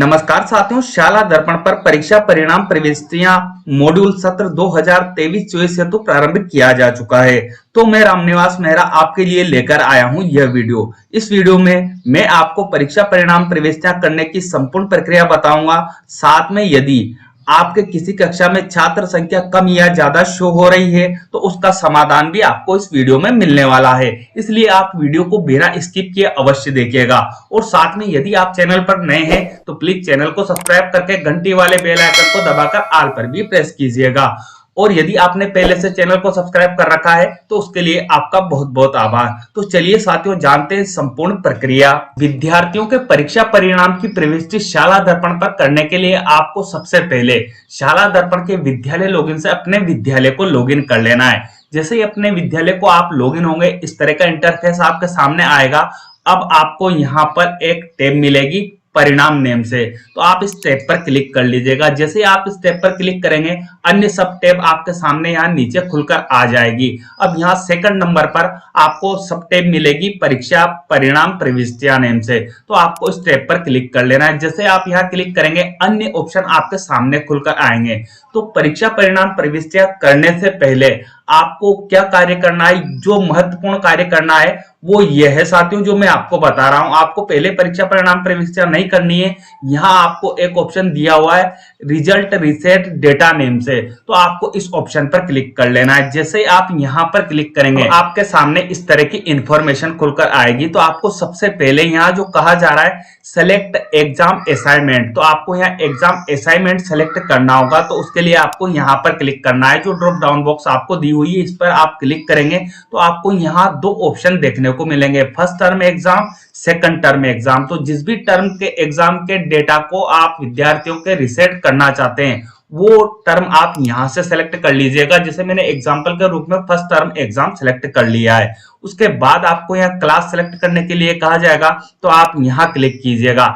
नमस्कार साथियों, शाला दर्पण पर परीक्षा परिणाम प्रविष्टियां मॉड्यूल सत्र 2023-24 हेतु प्रारंभिक किया जा चुका है। तो मैं रामनिवास मेहरा आपके लिए लेकर आया हूं यह वीडियो। इस वीडियो में मैं आपको परीक्षा परिणाम प्रविष्टियां करने की संपूर्ण प्रक्रिया बताऊंगा। साथ में यदि आपके किसी कक्षा में छात्र संख्या कम या ज्यादा शो हो रही है तो उसका समाधान भी आपको इस वीडियो में मिलने वाला है। इसलिए आप वीडियो को बिना स्किप किए अवश्य देखिएगा। और साथ में यदि आप चैनल पर नए हैं तो प्लीज चैनल को सब्सक्राइब करके घंटी वाले बेल आइकन को दबाकर ऑल पर भी प्रेस कीजिएगा। और यदि आपने पहले से चैनल को सब्सक्राइब कर रखा है तो उसके लिए आपका बहुत बहुत आभार। तो चलिए साथियों, जानते हैं संपूर्ण प्रक्रिया। विद्यार्थियों के परीक्षा परिणाम की प्रविष्टि शाला दर्पण पर करने के लिए आपको सबसे पहले शाला दर्पण के विद्यालय लॉगिन से अपने विद्यालय को लॉगिन कर लेना है। जैसे ही अपने विद्यालय को आप लॉगिन होंगे, इस तरह का इंटरफेस आपके सामने आएगा। अब आपको यहाँ पर एक टैब मिलेगी परिणाम नेम से, तो आप इस टैब पर क्लिक कर लीजिएगा। जैसे आप इस टैब पर क्लिक करेंगे, अन्य सब टैब आपके सामने यहाँ नीचे खुलकर आ जाएगी। अब यहाँ सेकंड नंबर पर आपको सब टैब मिलेगी परीक्षा परिणाम प्रविष्टियां नेम से, तो आपको इस टैब पर क्लिक कर लेना है। जैसे आप यहाँ क्लिक करेंगे, अन्य ऑप्शन आपके सामने खुलकर आएंगे। तो परीक्षा परिणाम प्रविष्टियां करने से पहले आपको क्या कार्य करना है, जो महत्वपूर्ण कार्य करना है वो ये है साथियों, जो मैं आपको बता रहा हूं। आपको पहले परीक्षा परिणाम प्रविष्टियां नहीं करनी है। यहाँ आपको एक ऑप्शन दिया हुआ है रिजल्ट रीसेट डेटा नेम से, तो आपको इस ऑप्शन पर क्लिक कर लेना है। जैसे आप यहाँ पर क्लिक करेंगे, तो आपके सामने इस तरह की इंफॉर्मेशन खुलकर आएगी। तो आपको सबसे पहले यहाँ जो कहा जा रहा है सेलेक्ट एग्जाम असाइनमेंट, तो आपको यहाँ एग्जाम असाइनमेंट सेलेक्ट करना होगा। तो उसके लिए आपको यहाँ पर क्लिक करना है। जो ड्रॉप डाउन बॉक्स आपको दी हुई है, इस पर आप क्लिक करेंगे तो आपको यहाँ दो ऑप्शन देखने को मिलेंगे, first term exam, second term exam. तो जिस भी टर्म के एग्जाम के डेटा को आप विद्यार्थियों के रिसेट करना चाहते हैं वो टर्म आप यहां से सेलेक्ट कर लीजिएगा। जैसे मैंने एग्जांपल के रूप में फर्स्ट टर्म एग्जाम सेलेक्ट कर लिया है। उसके बाद आपको यहाँ क्लास सेलेक्ट करने के लिए कहा जाएगा, तो आप यहाँ क्लिक कीजिएगा।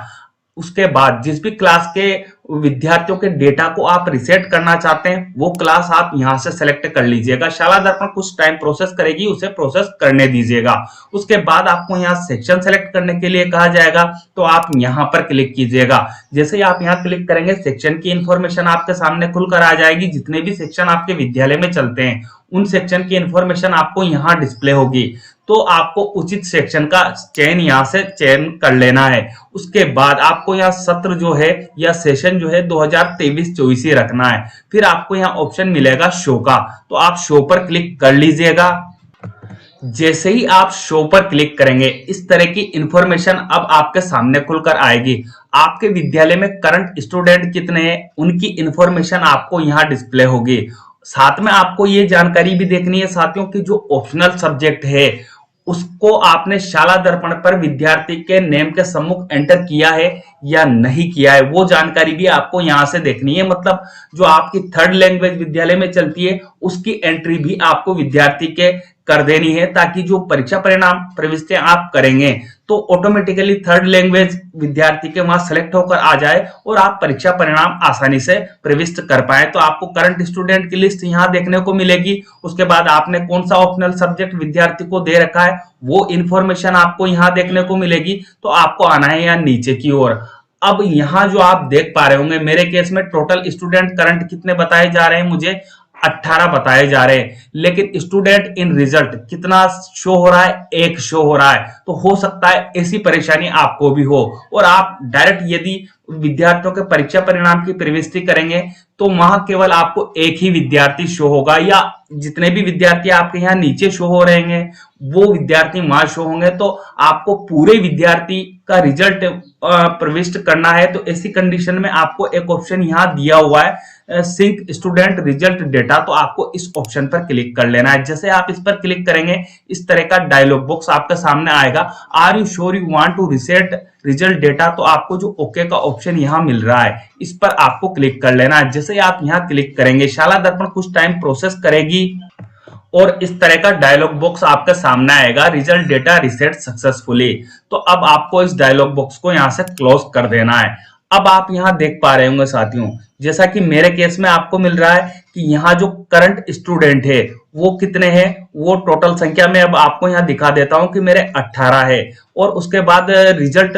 उसके बाद जिस भी क्लास के विद्यार्थियों के डेटा को आप रिसेट करना चाहते हैं वो क्लास आप यहां से सेलेक्ट कर लीजिएगा। शाला दर्पण कुछ टाइम प्रोसेस करेगी, उसे प्रोसेस करने दीजिएगा। उसके बाद आपको यहाँ सेक्शन सेलेक्ट करने के लिए कहा जाएगा, तो आप यहाँ पर क्लिक कीजिएगा। जैसे ही आप यहाँ क्लिक करेंगे, सेक्शन की इंफॉर्मेशन आपके सामने खुलकर आ जाएगी। जितने भी सेक्शन आपके विद्यालय में चलते हैं उन सेक्शन की इंफॉर्मेशन आपको यहाँ डिस्प्ले होगी। तो आपको उचित सेक्शन का चयन यहाँ से चयन कर लेना है। उसके बाद आपको यहाँ सत्र जो है या सेशन जो है 2023-24 ही रखना है। फिर आपको यहाँ ऑप्शन मिलेगा शो का, तो आप शो पर क्लिक कर लीजिएगा। जैसे ही आप शो पर क्लिक करेंगे, इस तरह की इंफॉर्मेशन अब आपके सामने खुलकर आएगी। आपके विद्यालय में करंट स्टूडेंट कितने हैं उनकी इंफॉर्मेशन आपको यहाँ डिस्प्ले होगी। साथ में आपको ये जानकारी भी देखनी है साथियों कि जो ऑप्शनल सब्जेक्ट है उसको आपने शाला दर्पण पर विद्यार्थी के नेम के सम्मुख एंटर किया है या नहीं किया है, वो जानकारी भी आपको यहां से देखनी है। मतलब जो आपकी थर्ड लैंग्वेज विद्यालय में चलती है उसकी एंट्री भी आपको विद्यार्थी के कर देनी है, ताकि जो परीक्षा परिणाम प्रविष्टियां आप करेंगे तो ऑटोमेटिकली थर्ड लैंग्वेज विद्यार्थी के वहां सेलेक्ट होकर आ जाए और आप परीक्षा परिणाम आसानी से प्रविष्ट कर पाए। तो आपको करंट स्टूडेंट की लिस्ट यहाँ देखने को मिलेगी। उसके बाद आपने कौन सा ऑप्शनल सब्जेक्ट विद्यार्थी को दे रखा है वो इंफॉर्मेशन आपको यहाँ देखने को मिलेगी। तो आपको आना है यहाँ नीचे की ओर। अब यहाँ जो आप देख पा रहे होंगे, मेरे केस में टोटल स्टूडेंट करंट कितने बताए जा रहे हैं, मुझे 18 बताए जा रहे हैं। लेकिन स्टूडेंट इन रिजल्ट कितना शो हो रहा है, एक शो हो रहा है। तो हो सकता है ऐसी परेशानी आपको भी हो और आप डायरेक्ट यदि विद्यार्थियों के परीक्षा परिणाम की प्रविष्टि करेंगे तो वहां केवल आपको एक ही विद्यार्थी शो होगा, या जितने भी विद्यार्थी आपके यहाँ नीचे शो हो रहे हैं वो विद्यार्थी वहां शो होंगे। तो आपको पूरे विद्यार्थी का रिजल्ट प्रविष्ट करना है। तो ऐसी कंडीशन में आपको एक ऑप्शन यहाँ दिया हुआ है सिंक स्टूडेंट रिजल्ट डेटा, तो आपको इस ऑप्शन पर क्लिक कर लेना है। जैसे आप इस पर क्लिक करेंगे, इस तरह का डायलॉग बॉक्स आपके सामने आएगा, are you sure you want to reset result data. तो आपको जो ओके का ऑप्शन यहाँ मिल रहा है इस पर आपको क्लिक कर लेना है। जैसे आप यहाँ क्लिक करेंगे, शाला दर्पण कुछ टाइम प्रोसेस करेगी और इस तरह का डायलॉग बॉक्स आपके सामने आएगा, रिजल्ट डेटा रिसेट सक्सेसफुली। तो अब आपको इस डायलॉग बॉक्स को यहाँ से क्लोज कर देना है। अब आप यहाँ देख पा रहे होंगे साथियों, जैसा कि मेरे केस में आपको मिल रहा है कि यहाँ जो करंट स्टूडेंट है वो कितने हैं, वो टोटल संख्या में अब आपको यहाँ दिखा देता हूं कि मेरे 18 है। और उसके बाद रिजल्ट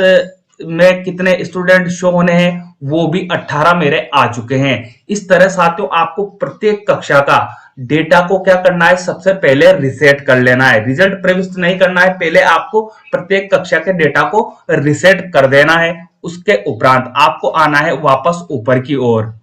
में कितने स्टूडेंट शो होने हैं, वो भी 18 मेरे आ चुके हैं। इस तरह साथियों आपको प्रत्येक कक्षा का डेटा को क्या करना है, सबसे पहले रिसेट कर लेना है। रिजल्ट प्रविष्ट नहीं करना है, पहले आपको प्रत्येक कक्षा के डेटा को रिसेट कर देना है। उसके उपरांत आपको आना है वापस ऊपर की ओर।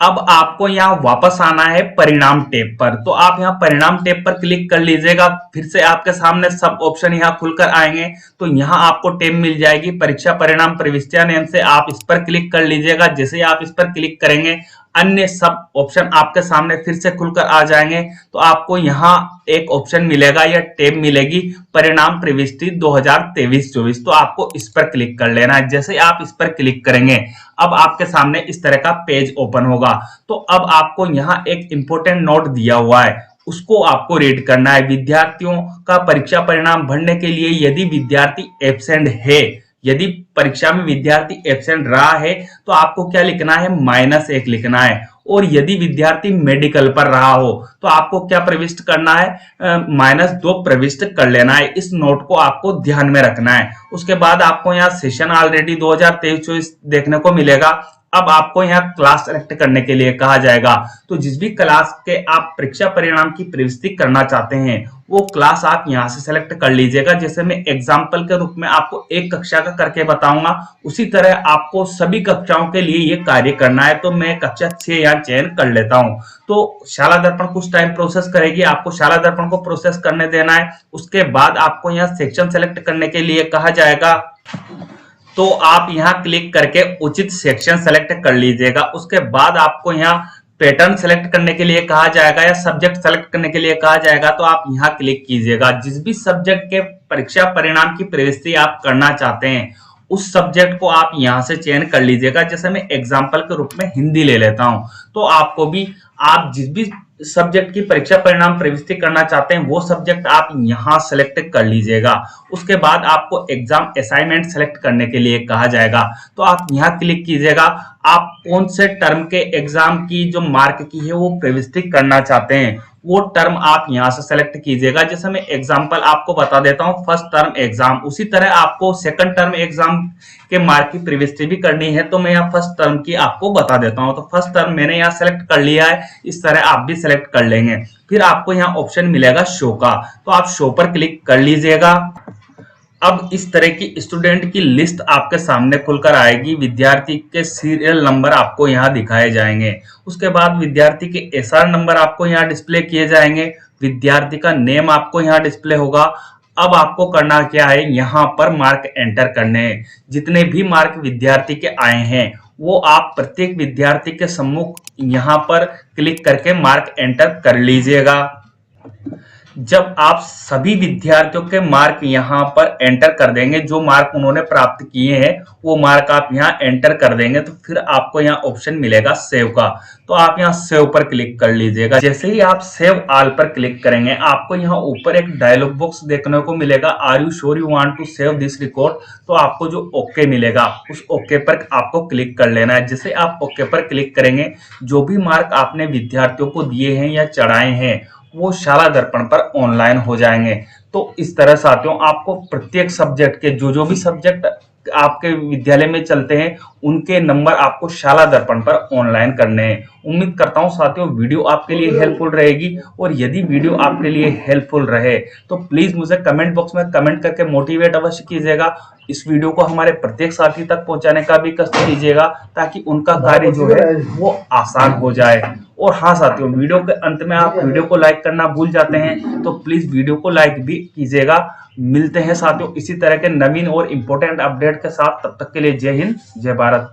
अब आपको यहाँ वापस आना है परिणाम टैब पर। तो आप यहाँ परिणाम टैब पर क्लिक कर लीजिएगा। फिर से आपके सामने सब ऑप्शन यहाँ खुलकर आएंगे। तो यहाँ आपको टैब मिल जाएगी परीक्षा परिणाम प्रविष्टियां नाम से, आप इस पर क्लिक कर लीजिएगा। जैसे ही आप इस पर क्लिक करेंगे अन्य सब ऑप्शन आपके सामने फिर से खुलकर आ जाएंगे। तो आपको यहाँ एक ऑप्शन मिलेगा या टैब मिलेगी परिणाम प्रविष्टि 2023-24। तो आपको इस पर क्लिक कर लेना है। जैसे आप इस पर क्लिक करेंगे अब आपके सामने इस तरह का पेज ओपन होगा। तो अब आपको यहाँ एक इंपॉर्टेंट नोट दिया हुआ है, उसको आपको रीड करना है। विद्यार्थियों का परीक्षा परिणाम भरने के लिए यदि विद्यार्थी एब्सेंट है, यदि परीक्षा में विद्यार्थी एब्सेंट रहा है तो आपको क्या लिखना है, -1 लिखना है। और यदि विद्यार्थी मेडिकल पर रहा हो तो आपको क्या प्रविष्ट करना है, -2 प्रविष्ट कर लेना है। इस नोट को आपको ध्यान में रखना है। उसके बाद आपको यहाँ सेशन ऑलरेडी 2023-24 देखने को मिलेगा। अब आपको यहाँ क्लास सेलेक्ट करने के लिए कहा जाएगा। तो जिस भी क्लास के आप परीक्षा परिणाम की प्रविष्टि करना चाहते हैं वो क्लास आप यहाँ से सेलेक्ट कर लीजिएगा। जैसे मैं एग्जाम्पल के रूप में आपको एक कक्षा का करके बताऊंगा, उसी तरह आपको सभी कक्षाओं के लिए ये कार्य करना है। तो मैं कक्षा 6 यहाँ चयन कर लेता हूँ। तो शाला दर्पण कुछ टाइम प्रोसेस करेगी, आपको शाला दर्पण को प्रोसेस करने देना है। उसके बाद आपको यहाँ सेक्शन सेलेक्ट करने के लिए कहा जाएगा। तो आप यहाँ क्लिक करके उचित सेक्शन सेलेक्ट कर लीजिएगा। उसके बाद आपको यहाँ पैटर्न सेलेक्ट करने के लिए कहा जाएगा या सब्जेक्ट सेलेक्ट करने के लिए कहा जाएगा। तो आप यहाँ क्लिक कीजिएगा। जिस भी सब्जेक्ट के परीक्षा परिणाम की प्रविष्टि आप करना चाहते हैं उस सब्जेक्ट को आप यहाँ से चयन कर लीजिएगा। जैसे मैं एग्जाम्पल के रूप में हिंदी ले लेता हूँ। तो आपको भी आप जिस भी सब्जेक्ट की परीक्षा परिणाम प्रविष्टि करना चाहते हैं वो सब्जेक्ट आप यहाँ सेलेक्ट कर लीजिएगा। उसके बाद आपको एग्जाम असाइनमेंट सेलेक्ट करने के लिए कहा जाएगा। तो आप यहाँ क्लिक कीजिएगा। आप कौन से टर्म के एग्जाम की जो मार्क की है वो प्रविष्टि करना चाहते हैं वो टर्म आप यहाँ से सेलेक्ट कीजिएगा। जैसे मैं एग्जाम्पल आपको बता देता हूँ, फर्स्ट टर्म एग्जाम। उसी तरह आपको सेकंड टर्म एग्जाम के मार्क की प्रविष्टि भी करनी है। तो मैं यहाँ फर्स्ट टर्म की आपको बता देता हूँ। तो फर्स्ट टर्म मैंने यहाँ सेलेक्ट कर लिया है, इस तरह आप भी सेलेक्ट कर लेंगे। फिर आपको यहाँ ऑप्शन मिलेगा शो का, तो आप शो पर क्लिक कर लीजिएगा। अब इस तरह की स्टूडेंट की लिस्ट आपके सामने खुलकर आएगी। विद्यार्थी के सीरियल नंबर आपको यहाँ दिखाए जाएंगे। उसके बाद विद्यार्थी के एसआर नंबर आपको यहाँ डिस्प्ले किए जाएंगे। विद्यार्थी का नेम आपको यहाँ डिस्प्ले होगा। अब आपको करना क्या है, यहाँ पर मार्क एंटर करने हैं। जितने भी मार्क विद्यार्थी के आए हैं वो आप प्रत्येक विद्यार्थी के सम्मुख यहाँ पर क्लिक करके मार्क एंटर कर लीजिएगा। जब आप सभी विद्यार्थियों के मार्क यहाँ पर एंटर कर देंगे, जो मार्क उन्होंने प्राप्त किए हैं वो मार्क आप यहाँ एंटर कर देंगे, तो फिर आपको यहाँ ऑप्शन मिलेगा सेव का। तो आप यहाँ सेव पर क्लिक कर लीजिएगा। जैसे ही आप सेव ऑल पर क्लिक करेंगे आपको यहाँ ऊपर एक डायलॉग बॉक्स देखने को मिलेगा, are you sure you want to save this record. तो आपको जो ओके मिलेगा उस ओके पर आपको क्लिक कर लेना है। जैसे आप ओके पर क्लिक करेंगे जो भी मार्क आपने विद्यार्थियों को दिए हैं या चढ़ाए हैं वो शाला दर्पण पर ऑनलाइन हो जाएंगे। तो इस तरह साथियों आपको प्रत्येक सब्जेक्ट के जो भी सब्जेक्ट आपके विद्यालय में चलते हैं उनके नंबर आपको शाला दर्पण पर ऑनलाइन करने हैं। उम्मीद करता हूं साथियों वीडियो आपके लिए हेल्पफुल रहेगी। और यदि वीडियो आपके लिए हेल्पफुल रहे तो प्लीज मुझे कमेंट बॉक्स में कमेंट करके मोटिवेट अवश्य कीजिएगा। इस वीडियो को हमारे प्रत्येक साथी तक पहुंचाने का भी कष्ट कीजिएगा ताकि उनका कार्य जो है वो आसान हो जाए। और हाँ साथियों, वीडियो के अंत में आप वीडियो को लाइक करना भूल जाते हैं तो प्लीज वीडियो को लाइक भी कीजिएगा। मिलते हैं साथियों इसी तरह के नवीन और इम्पोर्टेंट अपडेट के साथ। तब तक के लिए जय हिंद, जय भारत।